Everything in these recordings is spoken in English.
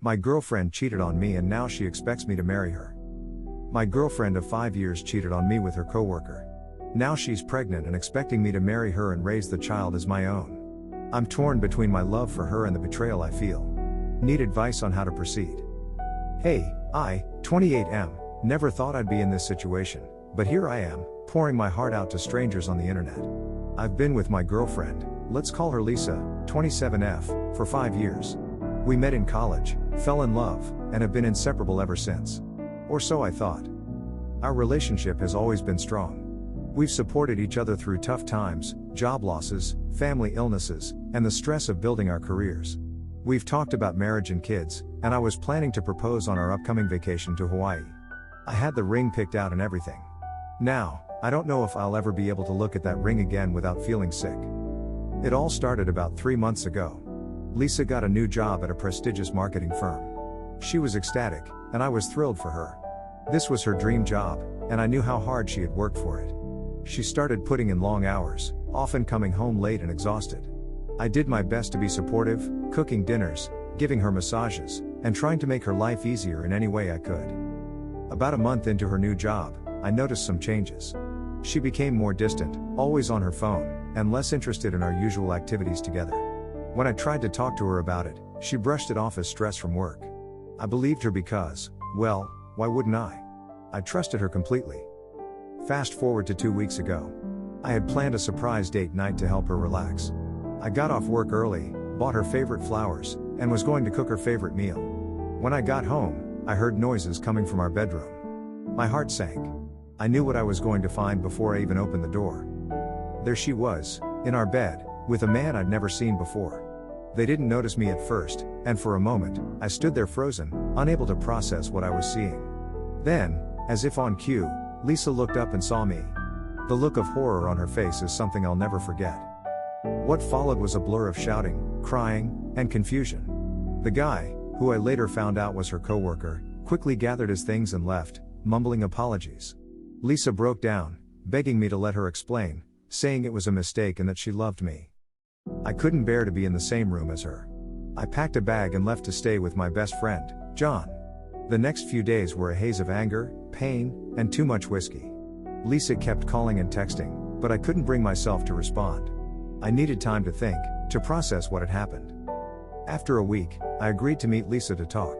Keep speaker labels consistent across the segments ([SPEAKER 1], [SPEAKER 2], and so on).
[SPEAKER 1] My girlfriend cheated on me and now she expects me to marry her. My girlfriend of 5 years cheated on me with her coworker. Now she's pregnant and expecting me to marry her and raise the child as my own. I'm torn between my love for her and the betrayal I feel. Need advice on how to proceed. Hey, I, 28M, never thought I'd be in this situation, but here I am, pouring my heart out to strangers on the internet. I've been with my girlfriend, let's call her Lisa, 27F, for 5 years. We met in college, fell in love, and have been inseparable ever since. Or so I thought. Our relationship has always been strong. We've supported each other through tough times, job losses, family illnesses, and the stress of building our careers. We've talked about marriage and kids, and I was planning to propose on our upcoming vacation to Hawaii. I had the ring picked out and everything. Now, I don't know if I'll ever be able to look at that ring again without feeling sick. It all started about 3 months ago. Lisa got a new job at a prestigious marketing firm. She was ecstatic, and I was thrilled for her. This was her dream job, and I knew how hard she had worked for it. She started putting in long hours, often coming home late and exhausted. I did my best to be supportive, cooking dinners, giving her massages, and trying to make her life easier in any way I could. About a month into her new job, I noticed some changes. She became more distant, always on her phone, and less interested in our usual activities together. When I tried to talk to her about it, she brushed it off as stress from work. I believed her because, well, why wouldn't I? I trusted her completely. Fast forward to 2 weeks ago. I had planned a surprise date night to help her relax. I got off work early, bought her favorite flowers, and was going to cook her favorite meal. When I got home, I heard noises coming from our bedroom. My heart sank. I knew what I was going to find before I even opened the door. There she was, in our bed, with a man I'd never seen before. They didn't notice me at first, and for a moment, I stood there frozen, unable to process what I was seeing. Then, as if on cue, Lisa looked up and saw me. The look of horror on her face is something I'll never forget. What followed was a blur of shouting, crying, and confusion. The guy, who I later found out was her coworker, quickly gathered his things and left, mumbling apologies. Lisa broke down, begging me to let her explain, saying it was a mistake and that she loved me. I couldn't bear to be in the same room as her. I packed a bag and left to stay with my best friend, John. The next few days were a haze of anger, pain, and too much whiskey. Lisa kept calling and texting, but I couldn't bring myself to respond. I needed time to think, to process what had happened. After a week, I agreed to meet Lisa to talk.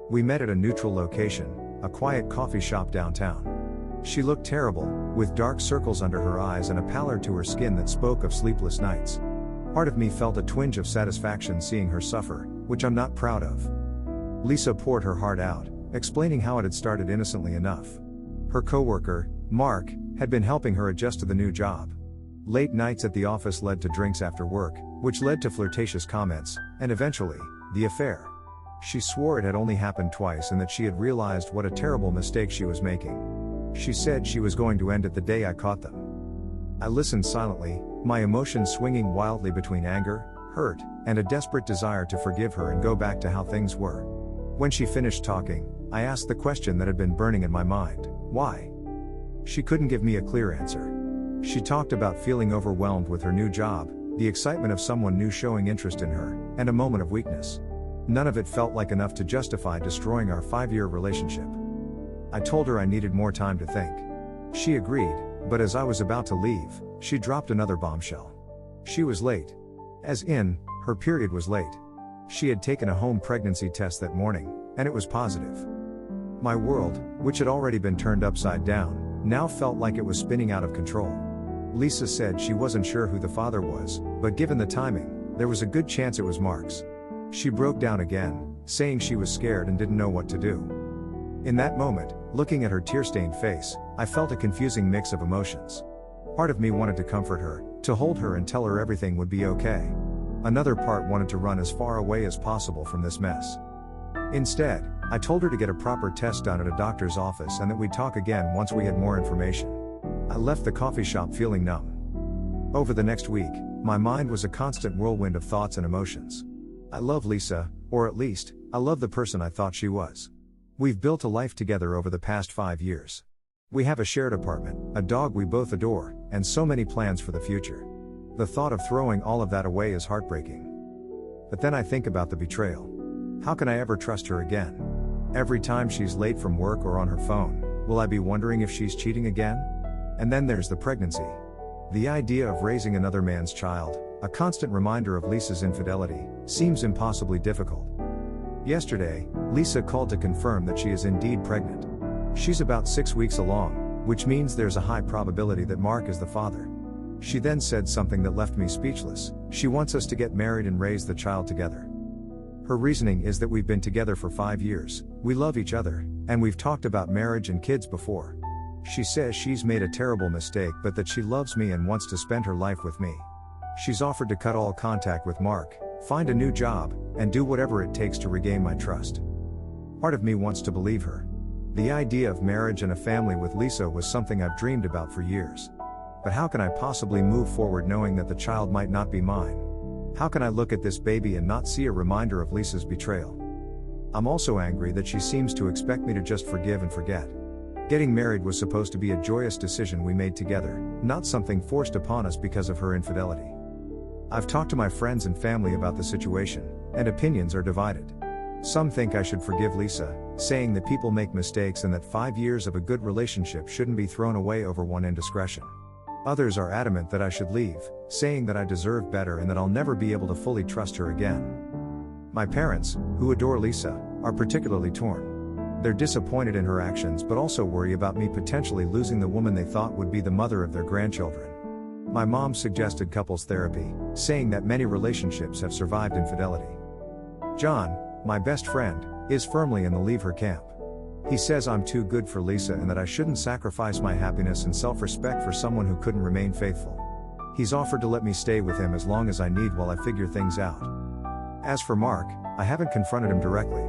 [SPEAKER 1] We met at a neutral location, a quiet coffee shop downtown. She looked terrible, with dark circles under her eyes and a pallor to her skin that spoke of sleepless nights. Part of me felt a twinge of satisfaction seeing her suffer, which I'm not proud of. Lisa poured her heart out, explaining how it had started innocently enough. Her coworker, Mark, had been helping her adjust to the new job. Late nights at the office led to drinks after work, which led to flirtatious comments, and eventually, the affair. She swore it had only happened twice and that she had realized what a terrible mistake she was making. She said she was going to end it the day I caught them. I listened silently, my emotions swinging wildly between anger, hurt, and a desperate desire to forgive her and go back to how things were. When she finished talking, I asked the question that had been burning in my mind: why? She couldn't give me a clear answer. She talked about feeling overwhelmed with her new job, the excitement of someone new showing interest in her, and a moment of weakness. None of it felt like enough to justify destroying our 5-year relationship. I told her I needed more time to think. She agreed, but as I was about to leave, she dropped another bombshell. She was late. As in, her period was late. She had taken a home pregnancy test that morning, and it was positive. My world, which had already been turned upside down, now felt like it was spinning out of control. Lisa said she wasn't sure who the father was, but given the timing, there was a good chance it was Mark's. She broke down again, saying she was scared and didn't know what to do. In that moment, looking at her tear-stained face, I felt a confusing mix of emotions. Part of me wanted to comfort her, to hold her and tell her everything would be okay. Another part wanted to run as far away as possible from this mess. Instead, I told her to get a proper test done at a doctor's office and that we'd talk again once we had more information. I left the coffee shop feeling numb. Over the next week, my mind was a constant whirlwind of thoughts and emotions. I love Lisa, or at least, I love the person I thought she was. We've built a life together over the past 5 years. We have a shared apartment, a dog we both adore, and so many plans for the future. The thought of throwing all of that away is heartbreaking. But then I think about the betrayal. How can I ever trust her again? Every time she's late from work or on her phone, will I be wondering if she's cheating again? And then there's the pregnancy. The idea of raising another man's child, a constant reminder of Lisa's infidelity, seems impossibly difficult. Yesterday, Lisa called to confirm that she is indeed pregnant. She's about 6 weeks along, which means there's a high probability that Mark is the father. She then said something that left me speechless. She wants us to get married and raise the child together. Her reasoning is that we've been together for 5 years, we love each other, and we've talked about marriage and kids before. She says she's made a terrible mistake but that she loves me and wants to spend her life with me. She's offered to cut all contact with Mark, find a new job, and do whatever it takes to regain my trust. Part of me wants to believe her. The idea of marriage and a family with Lisa was something I've dreamed about for years. But how can I possibly move forward knowing that the child might not be mine? How can I look at this baby and not see a reminder of Lisa's betrayal? I'm also angry that she seems to expect me to just forgive and forget. Getting married was supposed to be a joyous decision we made together, not something forced upon us because of her infidelity. I've talked to my friends and family about the situation, and opinions are divided. Some think I should forgive Lisa, saying that people make mistakes and that 5 years of a good relationship shouldn't be thrown away over one indiscretion. Others are adamant that I should leave, saying that I deserve better and that I'll never be able to fully trust her again. My parents, who adore Lisa, are particularly torn. They're disappointed in her actions but also worry about me potentially losing the woman they thought would be the mother of their grandchildren. My mom suggested couples therapy, saying that many relationships have survived infidelity. John, my best friend, is firmly in the leave her camp. He says I'm too good for Lisa and that I shouldn't sacrifice my happiness and self-respect for someone who couldn't remain faithful. He's offered to let me stay with him as long as I need while I figure things out. As for Mark, I haven't confronted him directly.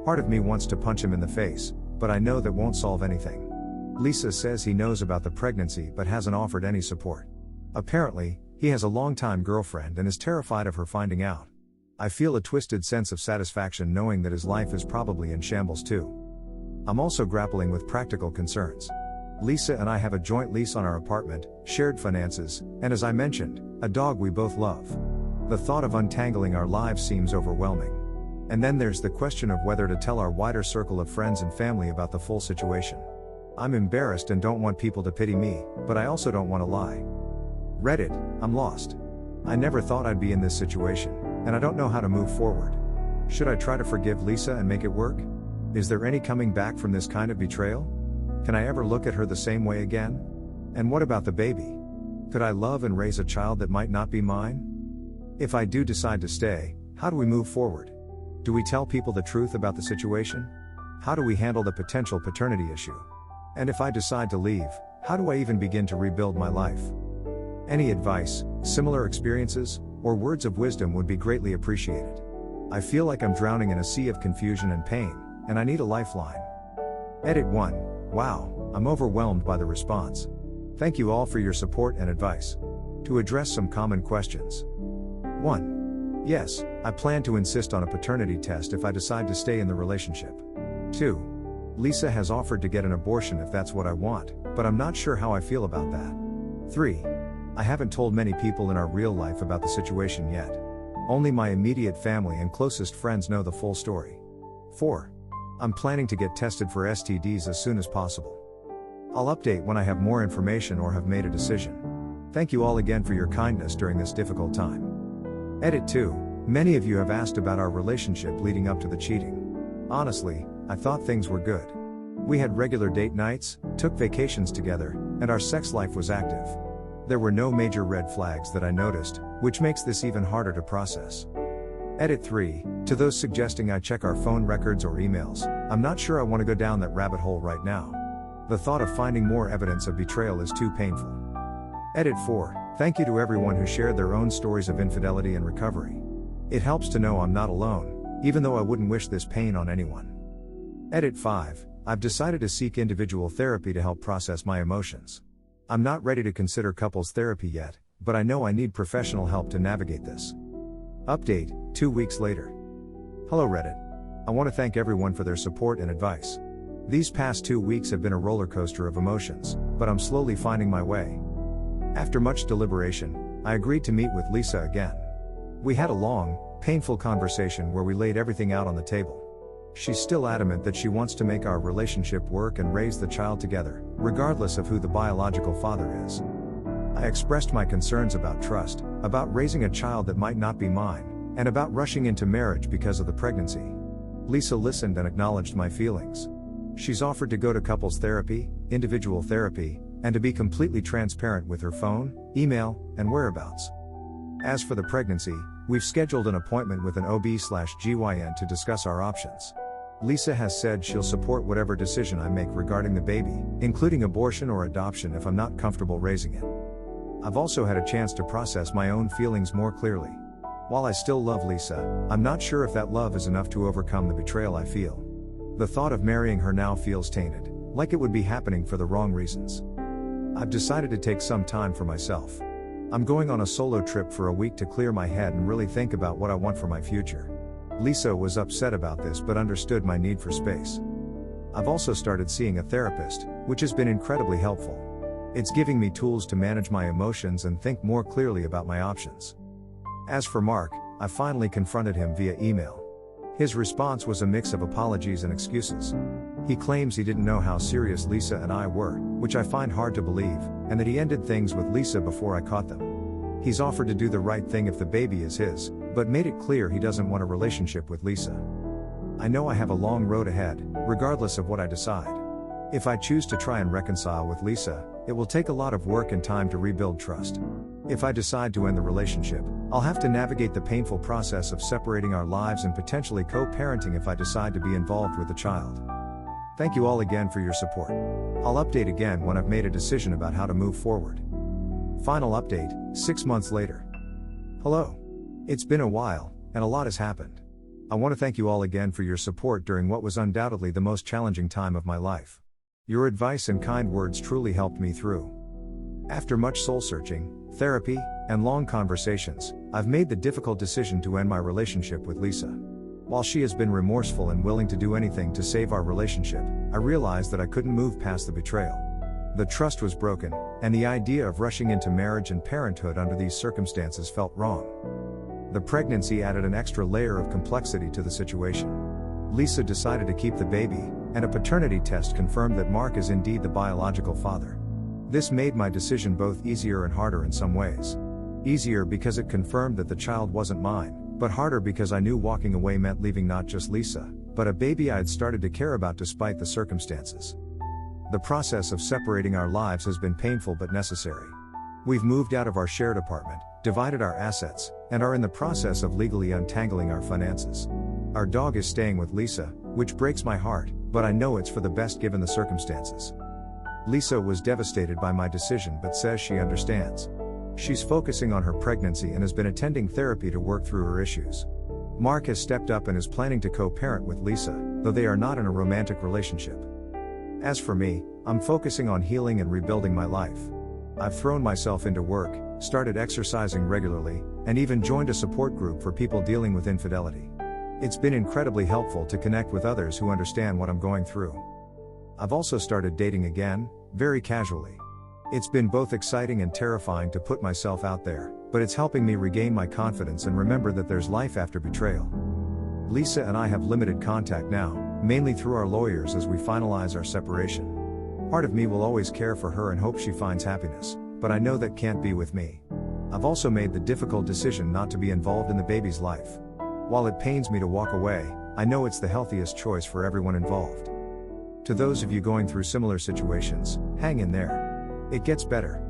[SPEAKER 1] Part of me wants to punch him in the face, but I know that won't solve anything. Lisa says he knows about the pregnancy but hasn't offered any support. Apparently, he has a longtime girlfriend and is terrified of her finding out. I feel a twisted sense of satisfaction knowing that his life is probably in shambles too. I'm also grappling with practical concerns. Lisa and I have a joint lease on our apartment, shared finances, and as I mentioned, a dog we both love. The thought of untangling our lives seems overwhelming. And then there's the question of whether to tell our wider circle of friends and family about the full situation. I'm embarrassed and don't want people to pity me, but I also don't want to lie. Reddit, I'm lost. I never thought I'd be in this situation, and I don't know how to move forward. Should I try to forgive Lisa and make it work? Is there any coming back from this kind of betrayal? Can I ever look at her the same way again? And what about the baby? Could I love and raise a child that might not be mine? If I do decide to stay, how do we move forward? Do we tell people the truth about the situation? How do we handle the potential paternity issue? And if I decide to leave, how do I even begin to rebuild my life? Any advice, similar experiences, or words of wisdom would be greatly appreciated. I feel like I'm drowning in a sea of confusion and pain, and I need a lifeline. Edit 1. Wow, I'm overwhelmed by the response. Thank you all for your support and advice. To address some common questions. 1. Yes, I plan to insist on a paternity test if I decide to stay in the relationship. 2. Lisa has offered to get an abortion if that's what I want, but I'm not sure how I feel about that. 3. I haven't told many people in our real life about the situation yet. Only my immediate family and closest friends know the full story. 4. I'm planning to get tested for STDs as soon as possible. I'll update when I have more information or have made a decision. Thank you all again for your kindness during this difficult time. Edit 2. Many of you have asked about our relationship leading up to the cheating. Honestly, I thought things were good. We had regular date nights, took vacations together, and our sex life was active. There were no major red flags that I noticed, which makes this even harder to process. Edit 3. To those suggesting I check our phone records or emails, I'm not sure I want to go down that rabbit hole right now. The thought of finding more evidence of betrayal is too painful. Edit 4. Thank you to everyone who shared their own stories of infidelity and recovery. It helps to know I'm not alone, even though I wouldn't wish this pain on anyone. Edit 5. I've decided to seek individual therapy to help process my emotions. I'm not ready to consider couples therapy yet, but I know I need professional help to navigate this. Update, 2 weeks later. Hello Reddit. I want to thank everyone for their support and advice. These past 2 weeks have been a roller coaster of emotions, but I'm slowly finding my way. After much deliberation, I agreed to meet with Lisa again. We had a long, painful conversation where we laid everything out on the table. She's still adamant that she wants to make our relationship work and raise the child together, regardless of who the biological father is. I expressed my concerns about trust, about raising a child that might not be mine, and about rushing into marriage because of the pregnancy. Lisa listened and acknowledged my feelings. She's offered to go to couples therapy, individual therapy, and to be completely transparent with her phone, email, and whereabouts. As for the pregnancy, we've scheduled an appointment with an OB/GYN to discuss our options. Lisa has said she'll support whatever decision I make regarding the baby, including abortion or adoption if I'm not comfortable raising it. I've also had a chance to process my own feelings more clearly. While I still love Lisa, I'm not sure if that love is enough to overcome the betrayal I feel. The thought of marrying her now feels tainted, like it would be happening for the wrong reasons. I've decided to take some time for myself. I'm going on a solo trip for a week to clear my head and really think about what I want for my future. Lisa was upset about this but understood my need for space. I've also started seeing a therapist, which has been incredibly helpful. It's giving me tools to manage my emotions and think more clearly about my options. As for Mark, I finally confronted him via email. His response was a mix of apologies and excuses. He claims he didn't know how serious Lisa and I were, which I find hard to believe, and that he ended things with Lisa before I caught them. He's offered to do the right thing if the baby is his, but made it clear he doesn't want a relationship with Lisa. I know I have a long road ahead, regardless of what I decide. If I choose to try and reconcile with Lisa, it will take a lot of work and time to rebuild trust. If I decide to end the relationship, I'll have to navigate the painful process of separating our lives and potentially co-parenting if I decide to be involved with the child. Thank you all again for your support. I'll update again when I've made a decision about how to move forward. Final update, 6 months later. Hello. It's been a while, and a lot has happened. I want to thank you all again for your support during what was undoubtedly the most challenging time of my life. Your advice and kind words truly helped me through. After much soul-searching, therapy, and long conversations, I've made the difficult decision to end my relationship with Lisa. While she has been remorseful and willing to do anything to save our relationship, I realized that I couldn't move past the betrayal. The trust was broken, and the idea of rushing into marriage and parenthood under these circumstances felt wrong. The pregnancy added an extra layer of complexity to the situation. Lisa decided to keep the baby, and a paternity test confirmed that Mark is indeed the biological father. This made my decision both easier and harder in some ways. Easier because it confirmed that the child wasn't mine, but harder because I knew walking away meant leaving not just Lisa, but a baby I had started to care about despite the circumstances. The process of separating our lives has been painful but necessary. We've moved out of our shared apartment, divided our assets, and are in the process of legally untangling our finances. Our dog is staying with Lisa, which breaks my heart, but I know it's for the best given the circumstances. Lisa was devastated by my decision but says she understands. She's focusing on her pregnancy and has been attending therapy to work through her issues. Mark has stepped up and is planning to co-parent with Lisa, though they are not in a romantic relationship. As for me, I'm focusing on healing and rebuilding my life. I've thrown myself into work, started exercising regularly, and even joined a support group for people dealing with infidelity. It's been incredibly helpful to connect with others who understand what I'm going through. I've also started dating again, very casually. It's been both exciting and terrifying to put myself out there, but it's helping me regain my confidence and remember that there's life after betrayal. Lisa and I have limited contact now, mainly through our lawyers as we finalize our separation. Part of me will always care for her and hope she finds happiness, but I know that can't be with me. I've also made the difficult decision not to be involved in the baby's life. While it pains me to walk away, I know it's the healthiest choice for everyone involved. To those of you going through similar situations, hang in there. It gets better.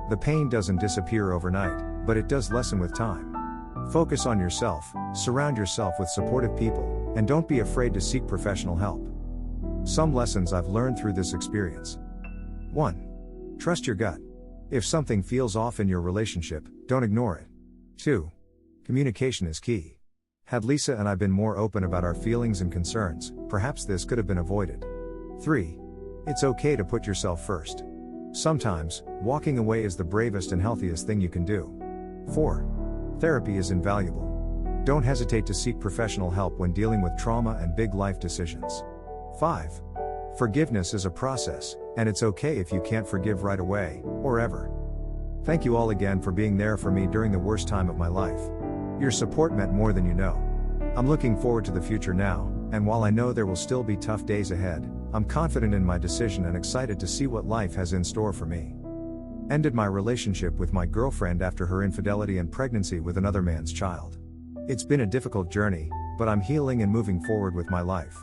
[SPEAKER 1] The pain doesn't disappear overnight, but it does lessen with time. Focus on yourself, surround yourself with supportive people, and don't be afraid to seek professional help. Some lessons I've learned through this experience. 1. Trust your gut. If something feels off in your relationship, don't ignore it. 2. Communication is key. Had Lisa and I been more open about our feelings and concerns, perhaps this could have been avoided. 3. It's okay to put yourself first. Sometimes, walking away is the bravest and healthiest thing you can do. 4. Therapy is invaluable. Don't hesitate to seek professional help when dealing with trauma and big life decisions. 5. Forgiveness is a process, and it's okay if you can't forgive right away, or ever. Thank you all again for being there for me during the worst time of my life. Your support meant more than you know. I'm looking forward to the future now, and while I know there will still be tough days ahead, I'm confident in my decision and excited to see what life has in store for me. Ended my relationship with my girlfriend after her infidelity and pregnancy with another man's child. It's been a difficult journey, but I'm healing and moving forward with my life.